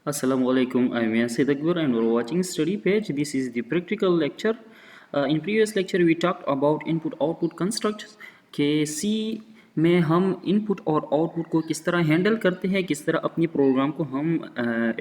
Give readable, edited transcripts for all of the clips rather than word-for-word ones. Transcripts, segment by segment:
Assalamualaikum. I'm Yasir Akbar and we're watching Study Page. This is the practical lecture. In previous lecture we talked about input-output constructs कि C में हम input और output को किस तरह handle करते हैं, किस तरह अपनी प्रोग्राम को हम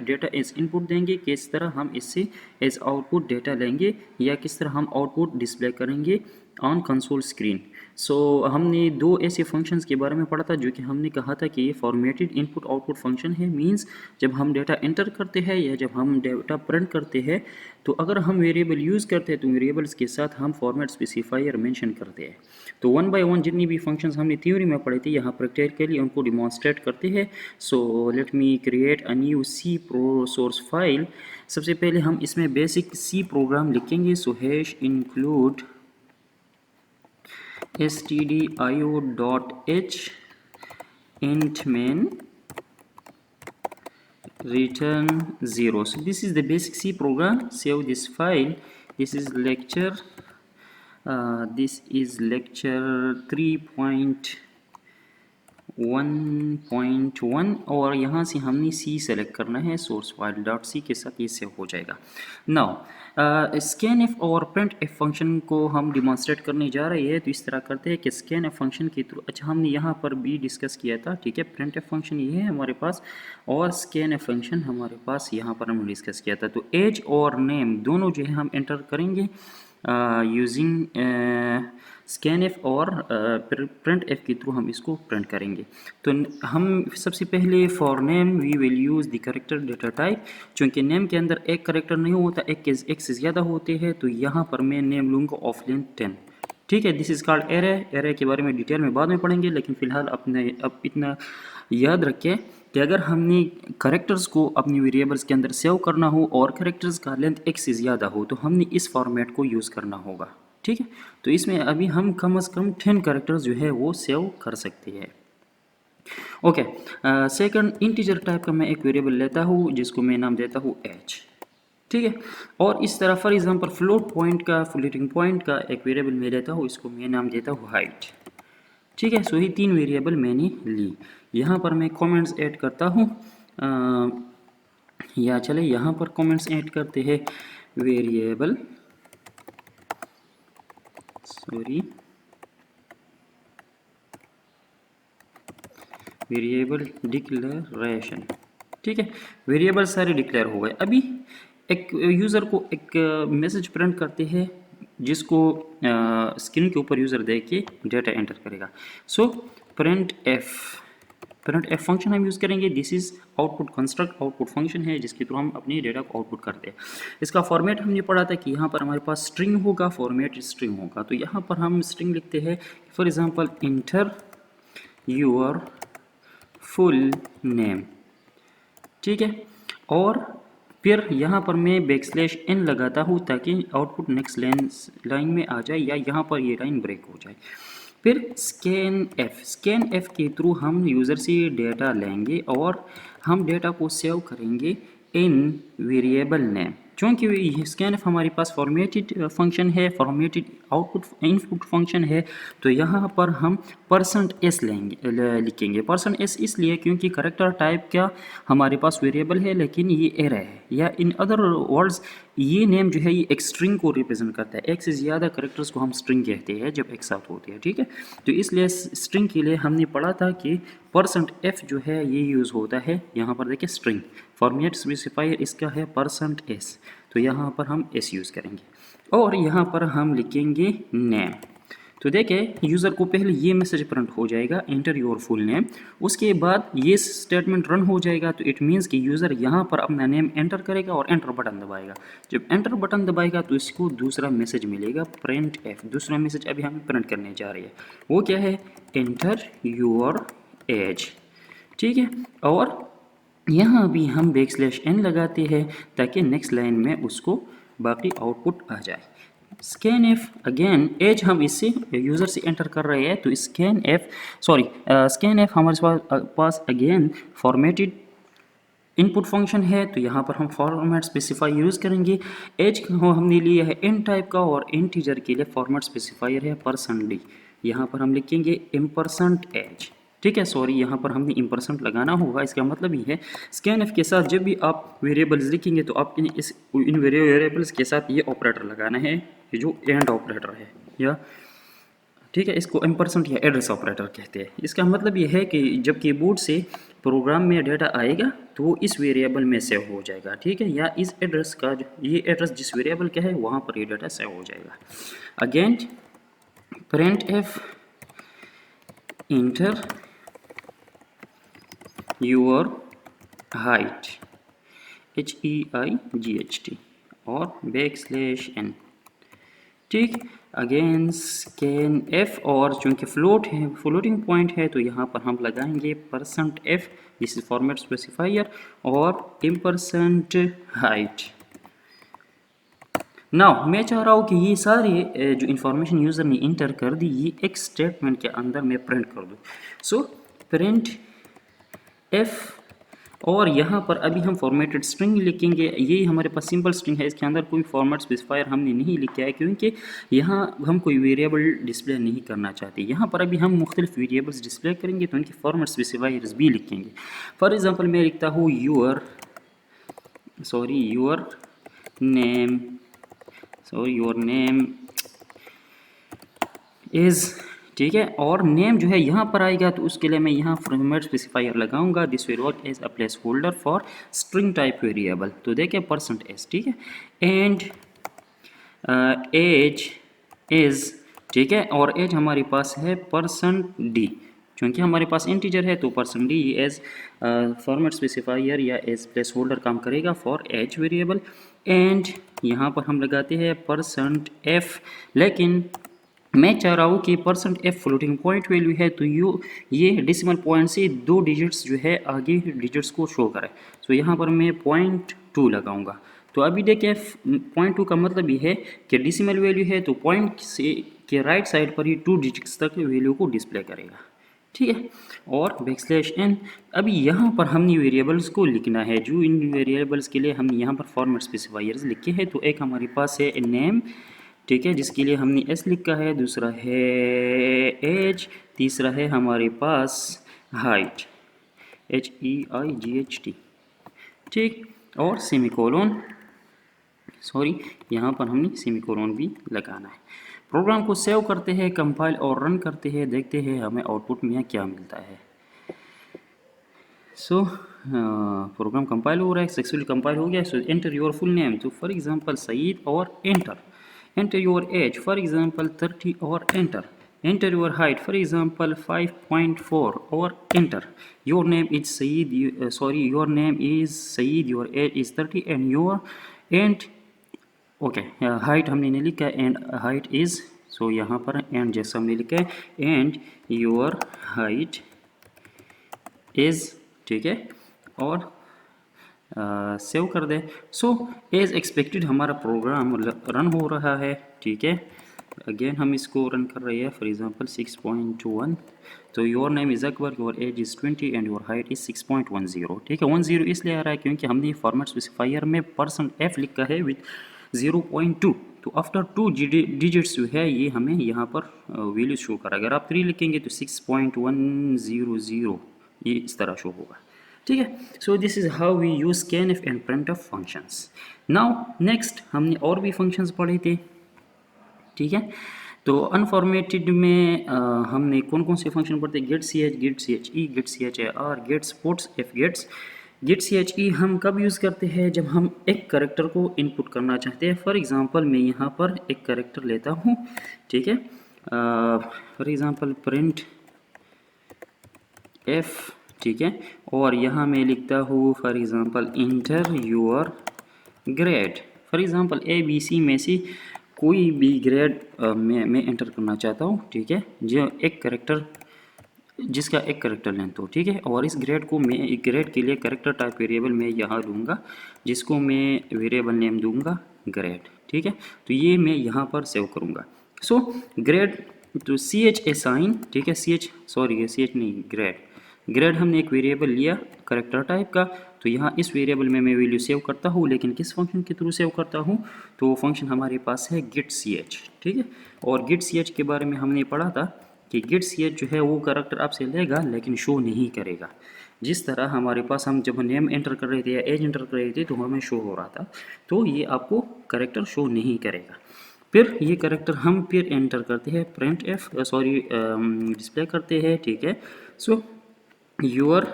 डेटा एज इनपुट देंगे, किस तरह हम इससे एज आउटपुट डेटा लेंगे या किस तरह हम आउटपुट डिस्प्ले करेंगे ऑन कंसोल स्क्रीन। सो हमने दो ऐसे फंक्शंस के बारे में पढ़ा था जो कि हमने कहा था कि ये फॉर्मेटेड इनपुट आउटपुट फंक्शन है। मींस जब हम डेटा एंटर करते हैं या जब हम डेटा प्रिंट करते हैं तो अगर हम वेरिएबल यूज़ करते हैं तो वेरिएबल्स के साथ हम फॉर्मेट स्पेसिफायर मेंशन करते हैं। तो वन बाय वन जितनी भी फंक्शंस हमने थ्योरी में पढ़े थे यहाँ प्रैक्टिकली उनको डिमॉन्स्ट्रेट करते हैं। So let me create a new C pro source file. सबसे पहले हम इसमें बेसिक सी प्रोग्राम लिखेंगे। So hash include stdio.h int main return 0. So this is the basic C program. Save this file. This is lecture 3.1.1 और यहाँ से हमने C select करना है। सोर्स फाइल डॉट सी के साथ ये सेव हो जाएगा। नाउ स्कैन एफ और प्रिंट एफ फंक्शन को हम डिमॉन्स्ट्रेट करने जा रहे हैं। तो इस तरह करते हैं कि स्कैन एफ फंक्शन के थ्रू, अच्छा हमने यहाँ पर भी डिस्कस किया था, ठीक है। प्रिंट एफ फंक्शन ये है हमारे पास और स्कैन एफ फंक्शन हमारे पास यहाँ पर हमने डिस्कस किया था। तो एज और नेम दोनों जो है हम एंटर करेंगे यूजिंग स्कैन एफ और प्रिंट एफ के थ्रू हम इसको प्रिंट करेंगे। तो हम सबसे पहले for name we will use the character data type. चूँकि नेम के अंदर एक करेक्टर नहीं होता, एक से ज़्यादा होते हैं, तो यहाँ पर मैं नेम लूँगा ऑफ लेंथ 10, ठीक है। This is called array. Array के बारे में डिटेल में बाद में पढ़ेंगे, लेकिन फ़िलहाल अब इतना याद रखें कि अगर हमने करेक्टर्स को अपनी वेरिएबल्स के अंदर सेव करना हो और करेक्टर्स का लेंथ एक से ज़्यादा हो तो हमने इस फॉर्मेट को यूज़ करना होगा, ठीक है। तो इसमें अभी हम कम से कम 10 करेक्टर्स जो है वो सेव कर सकते हैं। ओके, सेकंड इंटीजर टाइप का मैं एक वेरिएबल लेता हूँ जिसको मैं नाम देता हूँ एच, ठीक है। और इस तरह फॉर एग्जांपल फ्लोटिंग पॉइंट का एक वेरिएबल मैं लेता हूँ, इसको मैं नाम देता हूँ हाइट, ठीक है। सो ये तीन वेरिएबल मैंने ली। यहाँ पर मैं कमेंट्स ऐड करता हूँ या चले यहाँ पर कमेंट्स ऐड करते हैं। वेरिएबल डिक्लेरेशन, ठीक है। वेरिएबल सारे डिक्लेयर हो गए। अभी एक यूज़र को एक मैसेज प्रिंट करते हैं जिसको स्क्रीन के ऊपर यूज़र देख के डेटा एंटर करेगा। सो प्रिंट एफ फंक्शन हम यूज़ करेंगे। This is output construct, output function है जिसके थ्रू हम अपनी डेटा को आउटपुट करते हैं। इसका फॉर्मेट हमने पढ़ा था कि यहाँ पर हमारे पास स्ट्रिंग होगा, फॉर्मेट स्ट्रिंग होगा। तो यहाँ पर हम स्ट्रिंग लिखते हैं, for example inter your full name, ठीक है। और फिर यहाँ पर मैं \n लगाता हूँ ताकि आउटपुट नेक्स्ट लाइन में आ जाए या यहाँ पर ये लाइन ब्रेक हो जाए। फिर स्कैन एफ के थ्रू हम यूज़र से डेटा लेंगे और हम डेटा को सेव करेंगे इन वेरिएबल नेम। चूँकि स्कैन एफ हमारे पास फॉर्मेटेड फंक्शन है, फॉर्मेटेड आउटपुट इनपुट फंक्शन है, तो यहाँ पर हम %s लिखेंगे। %s इसलिए क्योंकि करेक्टर टाइप का हमारे पास वेरिएबल है लेकिन ये एरे है, या इन अदर वर्ड्स ये नेम जो है ये एक स्ट्रिंग को रिप्रेजेंट करता है। एक से ज़्यादा करेक्टर्स को हम स्ट्रिंग कहते हैं जब एक साथ होते हैं, ठीक है। तो इसलिए स्ट्रिंग के लिए हमने पढ़ा था कि %f जो है ये यूज़ होता है। यहाँ पर देखिए स्ट्रिंग फॉर्मेट स्पेसिफायर इसका है %s, तो यहाँ पर हम s यूज़ करेंगे और यहाँ पर हम लिखेंगे नेम। तो देखें यूज़र को पहले ये मैसेज प्रिंट हो जाएगा एंटर योर फुल नेम, उसके बाद ये स्टेटमेंट रन हो जाएगा। तो इट मीन्स कि यूज़र यहाँ पर अपना नेम एंटर करेगा और एंटर बटन दबाएगा। जब एंटर बटन दबाएगा तो इसको दूसरा मैसेज मिलेगा प्रिंट एफ। दूसरा मैसेज अभी हम प्रिंट करने जा रहे हैं, वो क्या है, एंटर योर एज, ठीक है। और यहाँ भी हम \n लगाते हैं ताकि नेक्स्ट लाइन में उसको बाकी आउटपुट आ जाए। स्कैन एफ अगेन एज हम इससे यूज़र से एंटर कर रहे हैं, तो स्कैन एफ हमारे पास अगेन फॉर्मेटेड इनपुट फंक्शन है। तो यहाँ पर हम फॉर्मेट स्पेसिफाई यूज़ करेंगे। एज को हमने लिया है इन टाइप का और इंटीजर के लिए फॉर्मेट स्पेसिफायर है %d। यहाँ पर हम लिखेंगे %एज, ठीक है, सॉरी यहाँ पर हमने इम्परसेंट लगाना होगा। इसका मतलब ये है स्कैन के साथ जब भी आप वेरिएबल्स लिखेंगे तो आप इन वेरिएबल्स के साथ ये ऑपरेटर लगाना है, ये जो एंड ऑपरेटर है, या ठीक है, इसको एम्परसेंट या एड्रेस ऑपरेटर कहते हैं। इसका मतलब ये है कि जब कीबोर्ड से प्रोग्राम में डेटा आएगा तो वो इस वेरिएबल में सेव हो जाएगा, ठीक है, या इस एड्रेस का ये एड्रेस जिस वेरिएबल का है वहाँ पर ये डेटा सेव हो जाएगा। Again print F inter your height HEIGHT और \n, ठीक। अगेन स्कैन एफ, और चूंकि फ्लोट है, फ्लोटिंग पॉइंट है, तो यहाँ पर हम लगाएंगे %f, this is format specifier, और इम्परसेंट हाइट। नाउ मैं चाह रहा हूँ कि ये सारे जो इन्फॉर्मेशन यूज़र ने इंटर कर दी ये एक स्टेटमेंट के अंदर मैं प्रिंट कर दूँ। सो प्रिंट एफ, और यहाँ पर अभी हम फॉर्मेटेड स्ट्रिंग लिखेंगे। ये हमारे पास सिंपल स्ट्रिंग है, इसके अंदर कोई फॉर्मेट स्पेसिफायर हमने नहीं लिखा है क्योंकि यहाँ हम कोई वेरिएबल डिस्प्ले नहीं करना चाहते। यहाँ पर अभी हम मुख्तलिफ वेरिएबल्स डिस्प्ले करेंगे तो उनके फॉर्मेट स्पेसिफायर्स भी लिखेंगे। फॉर एग्जांपल मैं लिखता हूँ योर नेम इज़, ठीक है, और नेम जो है यहाँ पर आएगा तो उसके लिए मैं यहाँ फॉर्मेट स्पेसिफायर लगाऊंगा। This will work as a placeholder for string type variable, तो देखिए %s, ठीक है, एंड एज इज़, ठीक है, और एज हमारे पास है %d, क्योंकि हमारे पास इंटीजर है तो %d एज फॉर्मेट स्पेसिफायर या एज प्लेस होल्डर काम करेगा फॉर एज वेरिएबल। एंड यहाँ पर हम लगाते हैं %f, लेकिन मैं चाह रहा हूँ कि %f फ्लोटिंग पॉइंट वैल्यू है तो ये डेसिमल पॉइंट से 2 डिजिट्स जो है आगे डिजिट्स को शो करे। तो यहाँ पर मैं 0.2 लगाऊंगा। तो अभी देखिए 0.2 का मतलब ये है कि डेसिमल वैल्यू है तो पॉइंट से के राइट साइड पर ही 2 डिजिट्स तक वैल्यू को डिस्प्ले करेगा, ठीक है, और \n। अभी यहाँ पर हमने वेरिएबल्स को लिखना है, जो इन वेरिएबल्स के लिए हमने यहाँ पर फॉर्मेट स्पेसिफायर्स लिखे हैं। तो एक हमारे पास है नेम, ठीक है, जिसके लिए हमने s लिखा है, दूसरा है एज, तीसरा है हमारे पास हाइट HEIGHT, ठीक, और सेमीकोलन, सॉरी यहाँ पर हमने सेमीकोलन भी लगाना है। प्रोग्राम को सेव करते हैं, कंपाइल और रन करते हैं, देखते हैं हमें आउटपुट में क्या मिलता है। सो प्रोग्राम कंपाइल हो रहा है, सक्सेसफुली कंपाइल हो गया। सो एंटर योर फुल नेम, तो फॉर एग्जांपल सईद, और enter your age, for example 30, or enter your height, for example 5.4, or enter your name is Saeed, your name is Saeed, your age is 30, and okay, height हमने नहीं लिखा है, and height is, सो यहाँ पर and जैसा हमने लिखा है, एंड योर हाइट इज़, ठीक है, और सेव कर दे। सो एज एक्सपेक्टेड हमारा प्रोग्राम रन हो रहा है, ठीक है। अगेन हम इसको रन कर रहे हैं, फॉर एग्जांपल 6.1, तो your name is Akbar, your age is 20, and your height is 6.10, ठीक है। 10 इसलिए आ रहा है क्योंकि हमने फॉर्मेट स्पेसिफायर में %f लिखा है विद 0.2, तो आफ्टर 2 डिजिट्स जो है ये हमें यहाँ पर वैल्यू शो करा। अगर आप 3 लिखेंगे तो 6.100 ये इस तरह शो होगा, ठीक है। So this is how we use scanf and printf functions. Now next हमने और भी फंक्शंस पढ़े थे, ठीक है। तो अनफॉर्मेटेड में हमने कौन कौन से फंक्शन पढ़ते हैं, get ch, get che, get char, get sports, fgets। get che हम कब यूज़ करते हैं, जब हम एक करेक्टर को इनपुट करना चाहते हैं। फॉर एग्जांपल मैं यहाँ पर एक करेक्टर लेता हूँ, ठीक है, फॉर एग्जांपल प्रिंट f, ठीक है, और यहाँ मैं लिखता हूँ for example inter your grade. For example ABC में से कोई भी ग्रेड मैं एंटर करना चाहता हूँ, ठीक है, जो एक करेक्टर जिसका एक करेक्टर लेंथ हो, ठीक है, और इस ग्रेड को मैं एक ग्रेड के लिए करेक्टर टाइप वेरिएबल में यहाँ लूँगा, जिसको मैं वेरिएबल नेम दूँगा ग्रेड, ठीक है। तो ये मैं यहाँ पर सेव करूँगा। सो ग्रेड, तो ch असाइन, ठीक है, ch नहीं, ग्रेड हमने एक वेरिएबल लिया करेक्टर टाइप का, तो यहाँ इस वेरिएबल में मैं वैल्यू सेव करता हूँ, लेकिन किस फंक्शन के थ्रू सेव करता हूँ, तो फंक्शन हमारे पास है get ch, ठीक है। और get ch के बारे में हमने पढ़ा था कि गिट ch जो है वो कैरेक्टर आपसे लेगा लेकिन शो नहीं करेगा। जिस तरह हमारे पास हम जब नेम एंटर कर रहे थे या एज एंटर कर रहे थे तो हमें शो हो रहा था, तो ये आपको कैरेक्टर शो नहीं करेगा। फिर ये कैरेक्टर हम फिर एंटर करते हैं प्रिंट एफ डिस्प्ले करते हैं, ठीक है। सो योर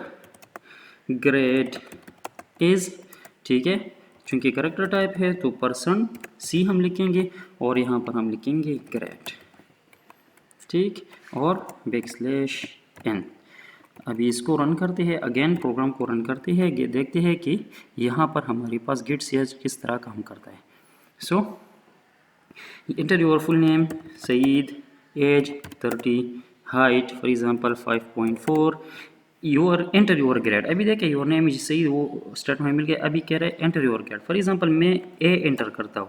ग्रेड इज़, ठीक है, चूँकि कैरेक्टर टाइप है तो %c हम लिखेंगे और यहाँ पर हम लिखेंगे ग्रेड, ठीक, और \n। अभी इसको रन करते हैं, अगेन प्रोग्राम को रन करते हैं, देखते हैं कि यहाँ पर हमारे पास गिट ch किस तरह काम करता है। सो enter your full name Saeed, age 30, height for example 5.4, your enter your grade। अभी देखें योर नेम इज सही वो स्टार्ट में मिल गया, अभी कह रहा है enter your grade. For example मैं ए एंटर करता हूँ,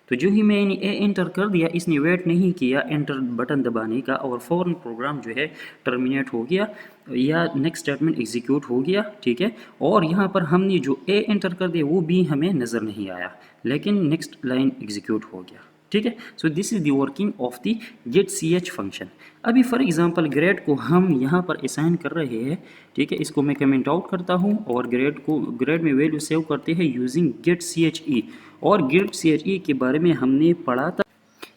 तो जो ही मैंने ए एंटर कर दिया इसने वेट नहीं किया एंटर बटन दबाने का और फ़ौरन प्रोग्राम जो है टर्मिनेट हो गया या नेक्स्ट स्टेटमेंट एग्जीक्यूट हो गया, ठीक है। और यहाँ पर हमने जो ए एंटर कर दिया वो भी हमें नज़र नहीं आया लेकिन नेक्स्ट लाइन एग्जीक्यूट हो गया, ठीक है। So this is the working of the get ch function. अभी फॉर एग्जांपल ग्रेड को हम यहाँ पर असाइन कर रहे हैं, ठीक है। इसको मैं कमेंट आउट करता हूँ और ग्रेड में वैल्यू सेव करते हैं यूजिंग गेट che। और गेट che के बारे में हमने पढ़ा था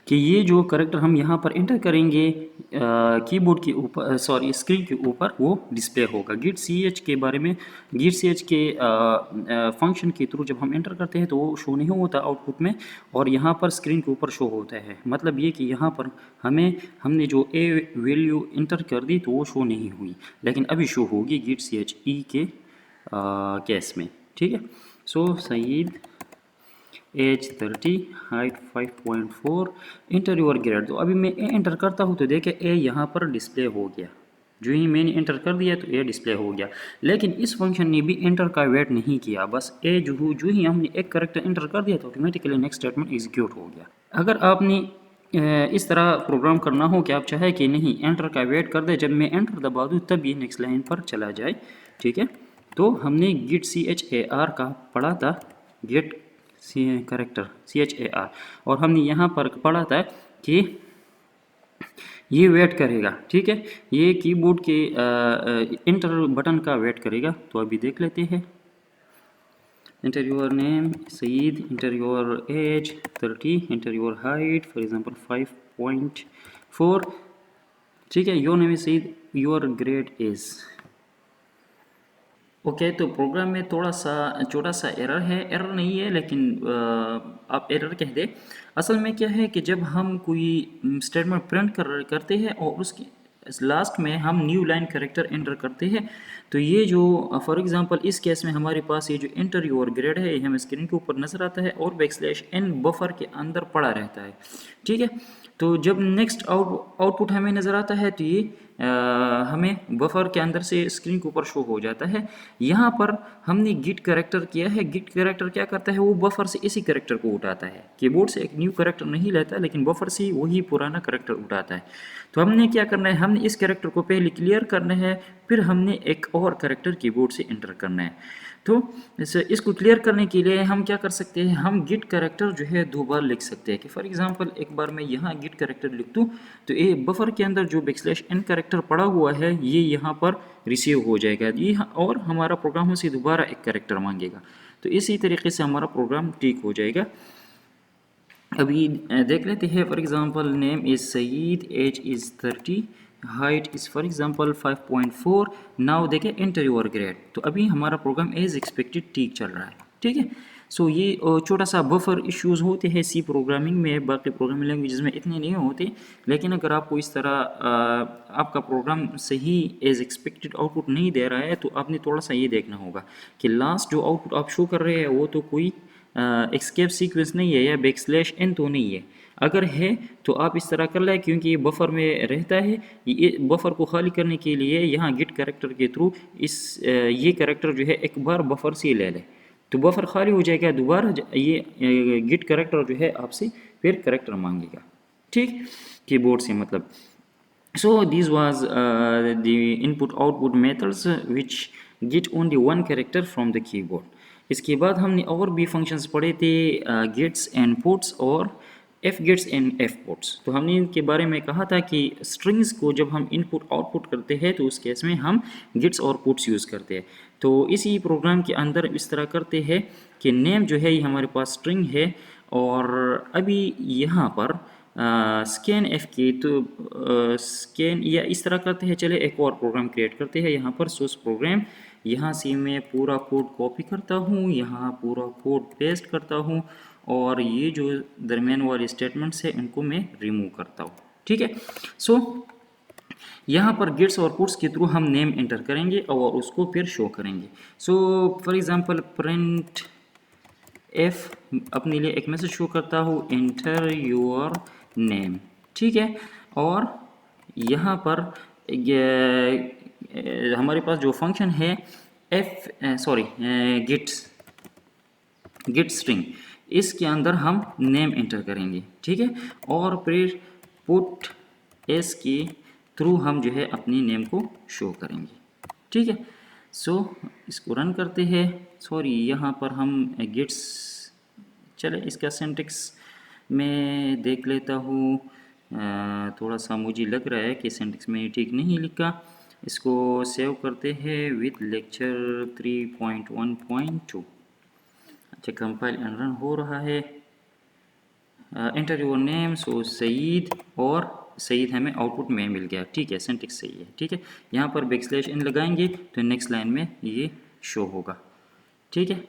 कि ये जो करैक्टर हम यहाँ पर एंटर करेंगे कीबोर्ड के ऊपर, सॉरी स्क्रीन के ऊपर, वो डिस्प्ले होगा। गिट ch के बारे में, गिट ch के फंक्शन के थ्रू जब हम एंटर करते हैं तो वो शो नहीं होता आउटपुट में और यहाँ पर स्क्रीन के ऊपर शो होता है। मतलब ये कि यहाँ पर हमने जो ए वैल्यू एंटर कर दी तो वो शो नहीं हुई लेकिन अभी शो होगी गिट ch के केस में, ठीक है। So Saeed age 30, height 5.4, enter your grade. तो अभी मैं ए एंटर करता हूँ तो देखें ए यहाँ पर डिस्प्ले हो गया, जो ही मैंने एंटर कर दिया तो ए डिस्प्ले हो गया। लेकिन इस फंक्शन ने भी एंटर का वेट नहीं किया, बस ए जो ही हमने एक करेक्टर एंटर कर दिया तो ऑटोमेटिकली नेक्स्ट स्टेटमेंट एग्जीक्यूट हो गया। अगर आपने इस तरह प्रोग्राम करना हो कि आप चाहे कि नहीं एंटर का वेट कर दे, जब मैं एंटर दबा दूँ तब ये नेक्स्ट लाइन पर चला जाए, ठीक है। तो हमने गिट char का पढ़ा था, गेट करेक्टर char, और हमने यहाँ पर पढ़ा था कि ये वेट करेगा, ठीक है। ये कीबोर्ड के एंटर बटन का वेट करेगा। तो अभी देख लेते हैं। Enter your name Saeed, enter your age 30, enter your height for example 5.4, ठीक है। Your name is Saeed, your grade is okay. तो प्रोग्राम में थोड़ा सा छोटा सा एरर है, एरर नहीं है लेकिन आप एरर कह दे। असल में क्या है कि जब हम कोई स्टेटमेंट प्रिंट करते हैं और उसके लास्ट में हम न्यू लाइन करेक्टर एंटर करते हैं तो ये जो फॉर एग्जांपल इस केस में हमारे पास ये जो एंटर योर ग्रेड है हमें स्क्रीन के ऊपर नज़र आता है और \n बफर के अंदर पड़ा रहता है, ठीक है। तो जब नेक्स्ट आउटपुट हमें नज़र आता है तो ये हमें बफर के अंदर से स्क्रीन के ऊपर शो हो जाता है। यहाँ पर हमने गिट करेक्टर किया है, गिट करेक्टर क्या करता है वो बफर से इसी करेक्टर को उठाता है, कीबोर्ड से एक न्यू करेक्टर नहीं लेता लेकिन बफर से वही पुराना करेक्टर उठाता है। तो हमने क्या करना है, हमने इस करेक्टर को पहले क्लियर करना है, फिर हमने एक और करेक्टर कीबोर्ड से एंटर करना है। तो इसको क्लियर करने के लिए हम क्या कर सकते हैं, हम गिट करेक्टर जो है दो बार लिख सकते हैं। कि फॉर एग्जांपल एक बार मैं यहाँ गिट करेक्टर लिख दूँ तो ये बफर के अंदर जो \n करेक्टर पड़ा हुआ है ये यहाँ पर रिसीव हो जाएगा ये, और हमारा प्रोग्राम हमसे दोबारा एक करेक्टर मांगेगा। तो इसी तरीके से हमारा प्रोग्राम ठीक हो जाएगा। अभी देख लेते हैं। For example name is Saeed, age is 30, height is for example 5.4। Now देखें एंटर योर ग्रेड। तो अभी हमारा प्रोग्राम एज एक्सपेक्टेड ठीक चल रहा है, ठीक है। सो ये छोटा सा बफर इश्यूज़ होते हैं सी प्रोग्रामिंग में, बाकी प्रोग्रामिंग लैंग्वेजेस में इतने नहीं होते। लेकिन अगर आपको इस तरह आपका प्रोग्राम सही एज एक्सपेक्टेड आउटपुट नहीं दे रहा है तो आपने थोड़ा सा ये देखना होगा कि लास्ट जो आउटपुट आप शो कर रहे हैं वो तो कोई एस्केप सीक्वेंस नहीं है या \n तो नहीं है। अगर है तो आप इस तरह कर लें क्योंकि ये बफर में रहता है। ये बफर को खाली करने के लिए यहाँ गिट करेक्टर के थ्रू ये करेक्टर जो है एक बार बफर से ले लें तो बफर खाली हो जाएगा, दोबारा ये गिट करेक्टर जो है आपसे फिर करेक्टर मांगेगा, ठीक, कीबोर्ड से मतलब। So this was the input output methods which get only one character from the keyboard. इसके बाद हमने और भी फंक्शंस पढ़े थे, गेट्स एंड पुट्स और F gets and F puts. तो हमने इनके बारे में कहा था कि स्ट्रिंग्स को जब हम इनपुट आउटपुट करते हैं तो उस केस में हम गेट्स और पुट्स यूज़ करते हैं। तो इसी प्रोग्राम के अंदर इस तरह करते हैं कि नेम जो है ये हमारे पास स्ट्रिंग है, और अभी यहाँ पर स्कैन एफ की तो स्कैन या इस तरह करते हैं। चले एक और प्रोग्राम क्रिएट करते हैं यहाँ पर सोर्स प्रोग्राम। यहाँ से मैं पूरा कोड कॉपी करता हूँ, यहाँ पूरा कोड पेस्ट करता हूँ, और ये जो दरमियान वाले स्टेटमेंट्स हैं इनको मैं रिमूव करता हूँ। ठीक है। सो यहाँ पर गेट्स और पुट्स के थ्रू हम नेम एंटर करेंगे और उसको फिर शो करेंगे। So for example print F अपने लिए एक मैसेज शो करता हूँ, एंटर योर नेम। ठीक है। और यहाँ पर हमारे पास जो फंक्शन है गेट स्ट्रिंग, इसके अंदर हम नेम एंटर करेंगे। ठीक है। और फिर पुट एस के थ्रू हम जो है अपनी नेम को शो करेंगे। ठीक है। सो इसको रन करते हैं। सॉरी, यहाँ पर हम गेट्स, चले इसका सिंटैक्स मैं देख लेता हूँ। थोड़ा सा मुझे लग रहा है कि सिंटैक्स में ठीक नहीं लिखा। इसको सेव करते हैं विद लेक्चर 3.1.2। अच्छा, कंपाइल एंड रन हो रहा है। एंटर योर नेम, सो सईद, और सईद हमें आउटपुट में मिल गया। ठीक है, सिंटैक्स सही है। ठीक है। यहाँ पर बैकस्लैश n लगाएंगे तो नेक्स्ट लाइन में ये शो होगा। ठीक है।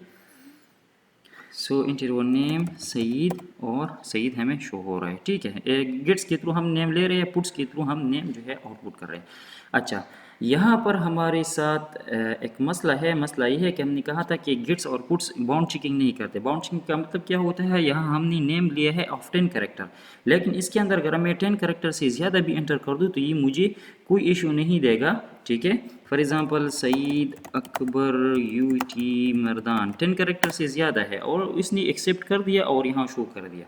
सो एंटर योर नेम सईद, और सईद हमें शो हो रहा है। ठीक है। गेट्स के थ्रू हम नेम ले रहे हैं, पुट्स के थ्रू हम नेम जो है आउटपुट कर रहे हैं। अच्छा, यहाँ पर हमारे साथ एक मसला है। मसला ये है कि हमने कहा था कि गेट्स और पुट्स बाउंड चेकिंग नहीं करते। बाउंड चेकिंग का मतलब क्या होता है, यहाँ हमने नेम लिया है ऑफ 10 कैरेक्टर, लेकिन इसके अंदर अगर मैं 10 कैरेक्टर से ज़्यादा भी एंटर कर दूँ तो ये मुझे कोई इशू नहीं देगा। ठीक है। For example Saeed Akbar UT Mardan 10 character से ज़्यादा है, और इसने एक्सेप्ट कर दिया और यहाँ शो कर दिया।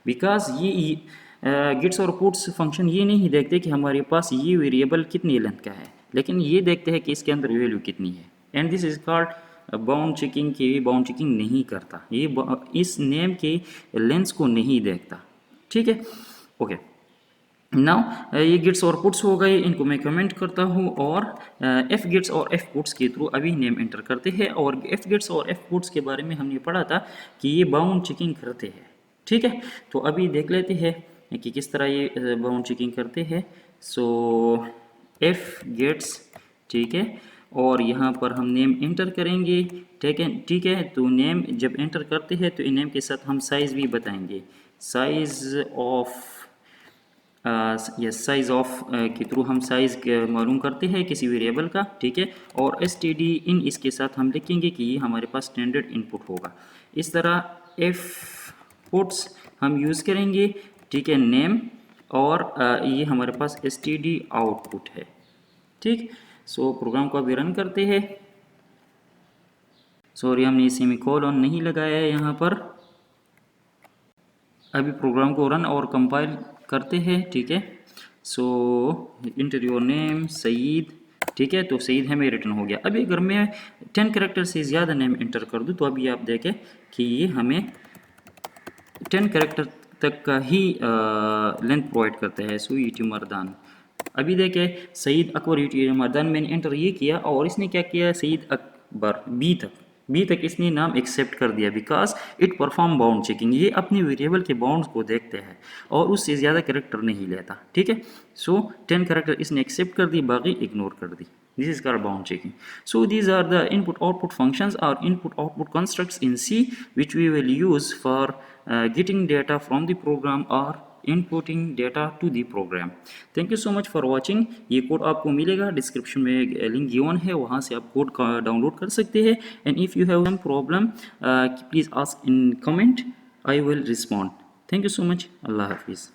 बिकॉज ये गेट्स और पुट्स फंक्शन ये नहीं देखते कि हमारे पास ये वेरिएबल कितनी लेंथ का है, लेकिन ये देखते हैं कि इसके अंदर वैल्यू कितनी है। And this is called bound checking. की बाउंड चेकिंग नहीं करता, ये इस नेम के लेंथ को नहीं देखता। ठीक है। ओके, नाउ ये गेट्स और पुट्स हो गए, इनको मैं कमेंट करता हूँ, और एफ गेट्स और एफ पुट्स के थ्रू अभी नेम एंटर करते हैं। और एफ गेट्स और एफ पुट्स के बारे में हमने पढ़ा था कि ये बाउंड चेकिंग करते हैं। ठीक है। तो अभी देख लेते हैं कि किस तरह ये बाउंड चेकिंग करते हैं। सो एफ गेट्स, ठीक है, और यहाँ पर हम नेम एंटर करेंगे। ठीक है। ठीक है। तो नेम जब एंटर करते हैं तो इन नेम के साथ हम साइज़ भी बताएंगे। साइज़ ऑफ साइज़ ऑफ के थ्रू हम साइज़ मालूम करते हैं किसी वेरिएबल का। ठीक है। और std इन इसके साथ हम लिखेंगे कि ये हमारे पास स्टैंडर्ड इनपुट होगा। इस तरह एफ पुट्स हम यूज़ करेंगे। ठीक है, नेम, और ये हमारे पास std आउटपुट है। ठीक। सो प्रोग्राम को अभी रन करते हैं। सॉरी, हमने सेमीकोलन नहीं लगाया है यहाँ पर। अभी प्रोग्राम को रन और कंपाइल करते हैं। ठीक है। सो एंटर योर नेम सईद। ठीक है। तो सईद हमें रिटर्न हो गया। अभी अगर मैं 10 कैरेक्टर से ज़्यादा नेम एंटर कर दूं तो अभी आप देखें कि ये हमें 10 कैरेक्टर तक का ही लेंथ प्रोवाइड करता है। सो UT मर्दान, अभी देखें सईद अकबर UT मर्दान मैंने एंटर ये किया, और इसने क्या किया, सईद अकबर बी तक इसने नाम एक्सेप्ट कर दिया। Because it perform bound checking, ये अपने वेरिएबल के बाउंड्स को देखते हैं और उससे ज़्यादा कैरेक्टर नहीं लेता। ठीक है। सो 10 कैरेक्टर इसने एक्सेप्ट कर दी, बाकी इग्नोर कर दी। This is called bound checking. So these are the input output functions और input output constructs in C which we will use for getting data from the program or inputting data to the program. Thank you so much for watching. ये code आपको मिलेगा description में, link given है, वहाँ से आप code का download कर सकते हैं। And if you have some problem please ask in comment, I will respond. Thank you so much. Allah हाफिज़।